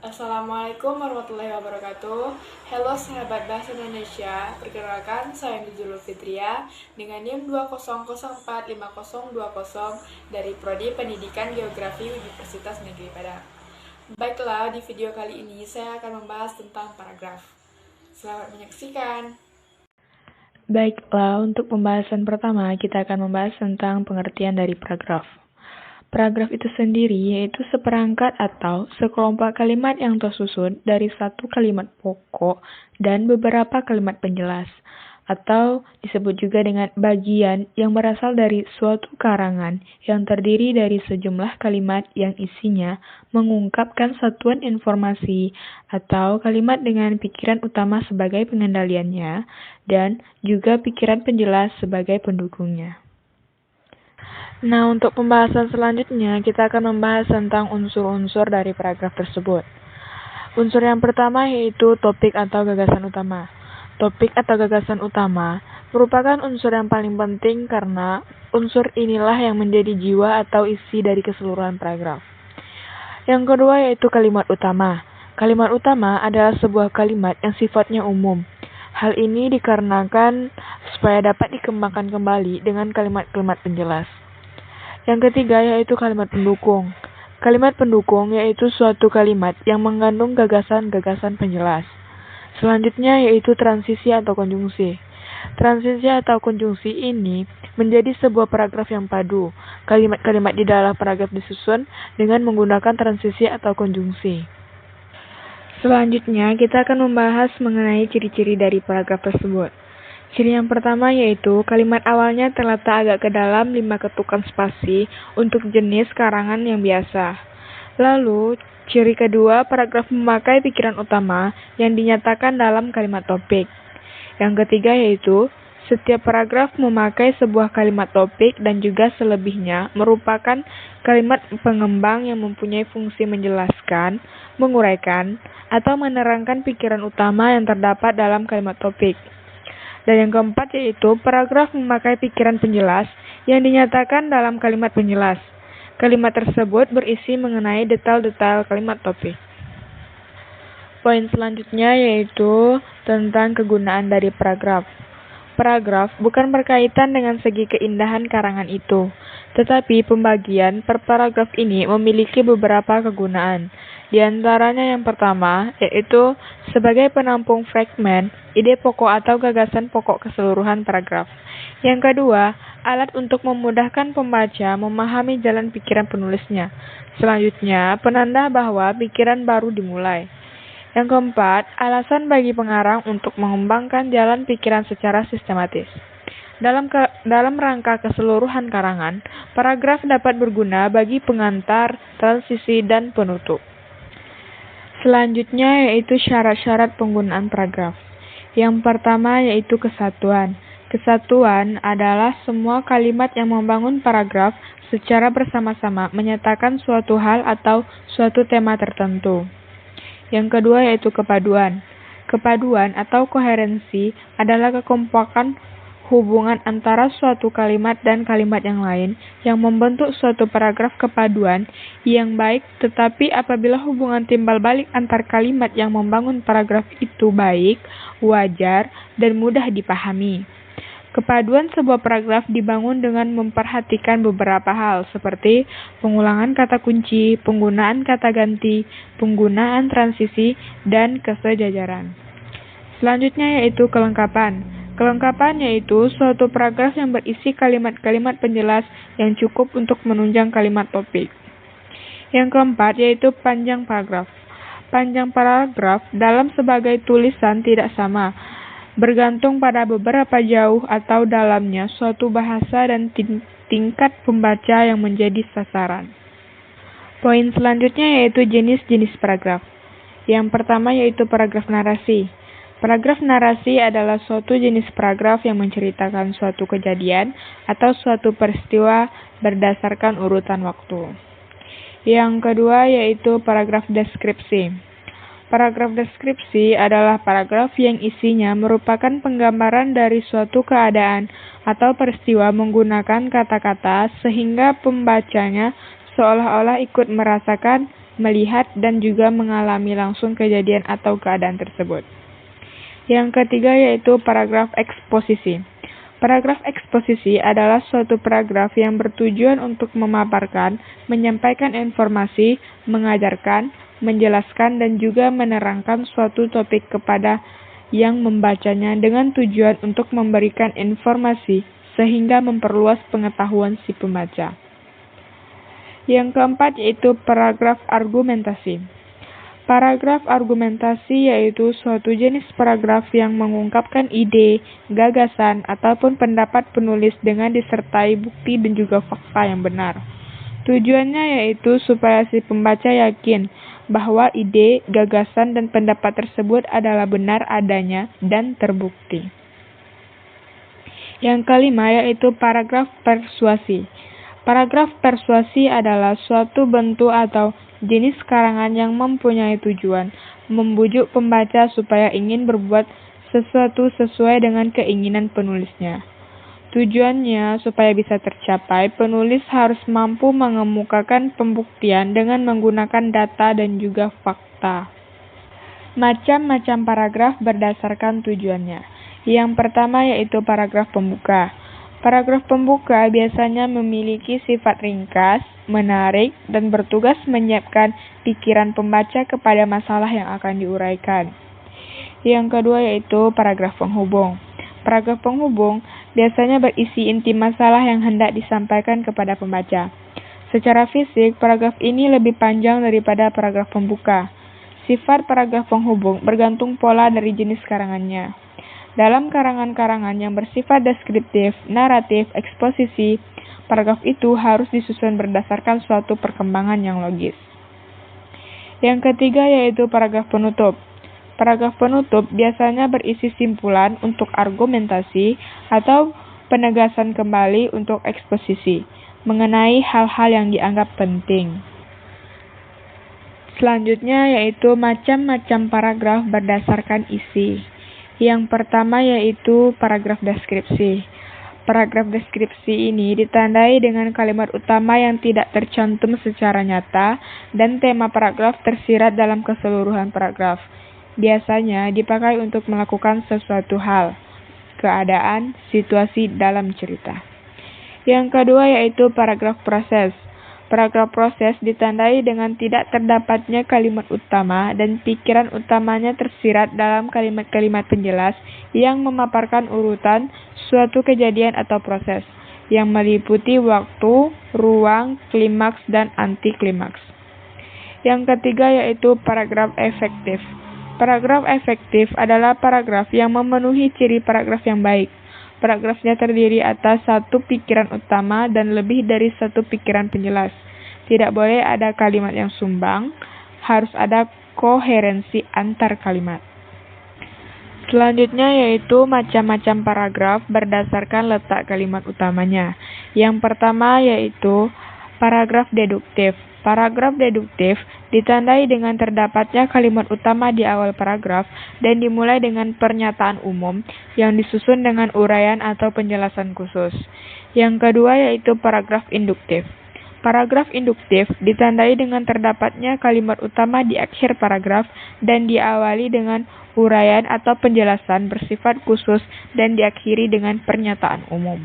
Assalamualaikum warahmatullahi wabarakatuh. Halo sahabat Bahasa Indonesia, perkenalkan saya Nuzulul Fitria dengan NIM 200455020 dari Prodi Pendidikan Geografi Universitas Negeri Padang. Baiklah, di video kali ini saya akan membahas tentang paragraf. Selamat menyaksikan. Baiklah, untuk pembahasan pertama kita akan membahas tentang pengertian dari paragraf. Paragraf itu sendiri yaitu seperangkat atau sekelompok kalimat yang tersusun dari satu kalimat pokok dan beberapa kalimat penjelas, atau disebut juga dengan bagian yang berasal dari suatu karangan yang terdiri dari sejumlah kalimat yang isinya mengungkapkan satuan informasi atau kalimat dengan pikiran utama sebagai pengendaliannya dan juga pikiran penjelas sebagai pendukungnya. Nah, untuk pembahasan selanjutnya, kita akan membahas tentang unsur-unsur dari paragraf tersebut. Unsur yang pertama yaitu topik atau gagasan utama. Topik atau gagasan utama merupakan unsur yang paling penting karena unsur inilah yang menjadi jiwa atau isi dari keseluruhan paragraf. Yang kedua yaitu kalimat utama. Kalimat utama adalah sebuah kalimat yang sifatnya umum. Hal ini dikarenakan supaya dapat dikembangkan kembali dengan kalimat-kalimat penjelas. Yang ketiga yaitu kalimat pendukung. Kalimat pendukung yaitu suatu kalimat yang mengandung gagasan-gagasan penjelas. Selanjutnya yaitu transisi atau konjungsi. Transisi atau konjungsi ini menjadi sebuah paragraf yang padu. Kalimat-kalimat di dalam paragraf disusun dengan menggunakan transisi atau konjungsi. Selanjutnya kita akan membahas mengenai ciri-ciri dari paragraf tersebut. Ciri yang pertama yaitu kalimat awalnya terletak agak ke dalam 5 ketukan spasi untuk jenis karangan yang biasa. Lalu, ciri kedua, paragraf memakai pikiran utama yang dinyatakan dalam kalimat topik. Yang ketiga yaitu, setiap paragraf memakai sebuah kalimat topik dan juga selebihnya merupakan kalimat pengembang yang mempunyai fungsi menjelaskan, menguraikan, atau menerangkan pikiran utama yang terdapat dalam kalimat topik. Dan yang keempat yaitu paragraf memakai pikiran penjelas yang dinyatakan dalam kalimat penjelas. Kalimat tersebut berisi mengenai detail-detail kalimat topik. Poin selanjutnya yaitu tentang kegunaan dari paragraf. Paragraf bukan berkaitan dengan segi keindahan karangan itu, tetapi pembagian per paragraf ini memiliki beberapa kegunaan. Di antaranya yang pertama, yaitu sebagai penampung fragmen, ide pokok atau gagasan pokok keseluruhan paragraf. Yang kedua, alat untuk memudahkan pembaca memahami jalan pikiran penulisnya. Selanjutnya, penanda bahwa pikiran baru dimulai. Yang keempat, alasan bagi pengarang untuk mengembangkan jalan pikiran secara sistematis. Dalam rangka keseluruhan karangan, paragraf dapat berguna bagi pengantar, transisi, dan penutup. Selanjutnya yaitu syarat-syarat penggunaan paragraf. Yang pertama yaitu kesatuan. Kesatuan adalah semua kalimat yang membangun paragraf secara bersama-sama menyatakan suatu hal atau suatu tema tertentu. Yang kedua yaitu kepaduan. Kepaduan atau koherensi adalah kekompakan hubungan antara suatu kalimat dan kalimat yang lain yang membentuk suatu paragraf kepaduan yang baik, tetapi apabila hubungan timbal balik antar kalimat yang membangun paragraf itu baik, wajar, dan mudah dipahami. Kepaduan sebuah paragraf dibangun dengan memperhatikan beberapa hal seperti pengulangan kata kunci, penggunaan kata ganti, penggunaan transisi, dan kesejajaran. Selanjutnya yaitu kelengkapan. Kelengkapan yaitu suatu paragraf yang berisi kalimat-kalimat penjelas yang cukup untuk menunjang kalimat topik. Yang keempat yaitu panjang paragraf. Panjang paragraf dalam sebagai tulisan tidak sama, bergantung pada beberapa jauh atau dalamnya suatu bahasa dan tingkat pembaca yang menjadi sasaran. Poin selanjutnya yaitu jenis-jenis paragraf. Yang pertama yaitu paragraf narasi. Paragraf narasi adalah suatu jenis paragraf yang menceritakan suatu kejadian atau suatu peristiwa berdasarkan urutan waktu. Yang kedua yaitu paragraf deskripsi. Paragraf deskripsi adalah paragraf yang isinya merupakan penggambaran dari suatu keadaan atau peristiwa menggunakan kata-kata sehingga pembacanya seolah-olah ikut merasakan melihat, dan juga mengalami langsung kejadian atau keadaan tersebut. Yang ketiga yaitu paragraf eksposisi. Paragraf eksposisi adalah suatu paragraf yang bertujuan untuk memaparkan, menyampaikan informasi, mengajarkan, menjelaskan, dan juga menerangkan suatu topik kepada yang membacanya dengan tujuan untuk memberikan informasi sehingga memperluas pengetahuan si pembaca. Yang keempat yaitu paragraf argumentasi. Paragraf argumentasi yaitu suatu jenis paragraf yang mengungkapkan ide, gagasan, ataupun pendapat penulis dengan disertai bukti dan juga fakta yang benar. Tujuannya yaitu supaya si pembaca yakin bahwa ide, gagasan, dan pendapat tersebut adalah benar adanya dan terbukti. Yang kelima yaitu paragraf persuasi. Paragraf persuasi adalah suatu bentuk atau jenis karangan yang mempunyai tujuan membujuk pembaca supaya ingin berbuat sesuatu sesuai dengan keinginan penulisnya. Tujuannya supaya bisa tercapai, penulis harus mampu mengemukakan pembuktian dengan menggunakan data dan juga fakta. Macam-macam paragraf berdasarkan tujuannya. Yang pertama yaitu paragraf pembuka. Paragraf pembuka biasanya memiliki sifat ringkas, menarik, dan bertugas menyiapkan pikiran pembaca kepada masalah yang akan diuraikan. Yang kedua yaitu paragraf penghubung. Paragraf penghubung biasanya berisi inti masalah yang hendak disampaikan kepada pembaca. Secara fisik, paragraf ini lebih panjang daripada paragraf pembuka. Sifat paragraf penghubung bergantung pola dari jenis karangannya. Dalam karangan-karangan yang bersifat deskriptif, naratif, eksposisi, paragraf itu harus disusun berdasarkan suatu perkembangan yang logis. Yang ketiga yaitu paragraf penutup. Paragraf penutup biasanya berisi simpulan untuk argumentasi atau penegasan kembali untuk eksposisi mengenai hal-hal yang dianggap penting. Selanjutnya yaitu macam-macam paragraf berdasarkan isi. Yang pertama yaitu paragraf deskripsi. Paragraf deskripsi ini ditandai dengan kalimat utama yang tidak tercantum secara nyata dan tema paragraf tersirat dalam keseluruhan paragraf. Biasanya dipakai untuk melakukan sesuatu hal, keadaan, situasi dalam cerita. Yang kedua yaitu paragraf proses. Paragraf proses ditandai dengan tidak terdapatnya kalimat utama dan pikiran utamanya tersirat dalam kalimat-kalimat penjelas yang memaparkan urutan suatu kejadian atau proses, yang meliputi waktu, ruang, klimaks, dan anti-klimaks. Yang ketiga yaitu paragraf efektif. Paragraf efektif adalah paragraf yang memenuhi ciri paragraf yang baik. Paragrafnya terdiri atas satu pikiran utama dan lebih dari satu pikiran penjelas. Tidak boleh ada kalimat yang sumbang, harus ada koherensi antar kalimat. Selanjutnya yaitu macam-macam paragraf berdasarkan letak kalimat utamanya. Yang pertama yaitu paragraf deduktif. Paragraf deduktif ditandai dengan terdapatnya kalimat utama di awal paragraf dan dimulai dengan pernyataan umum yang disusun dengan uraian atau penjelasan khusus. Yang kedua yaitu paragraf induktif. Paragraf induktif ditandai dengan terdapatnya kalimat utama di akhir paragraf dan diawali dengan uraian atau penjelasan bersifat khusus dan diakhiri dengan pernyataan umum.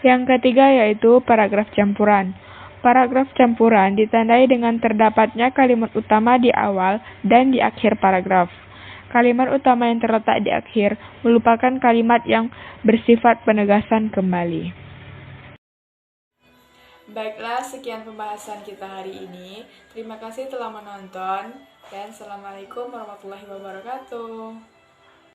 Yang ketiga yaitu paragraf campuran. Paragraf campuran ditandai dengan terdapatnya kalimat utama di awal dan di akhir paragraf. Kalimat utama yang terletak di akhir merupakan kalimat yang bersifat penegasan kembali. Baiklah, sekian pembahasan kita hari ini. Terima kasih telah menonton dan Assalamualaikum warahmatullahi wabarakatuh.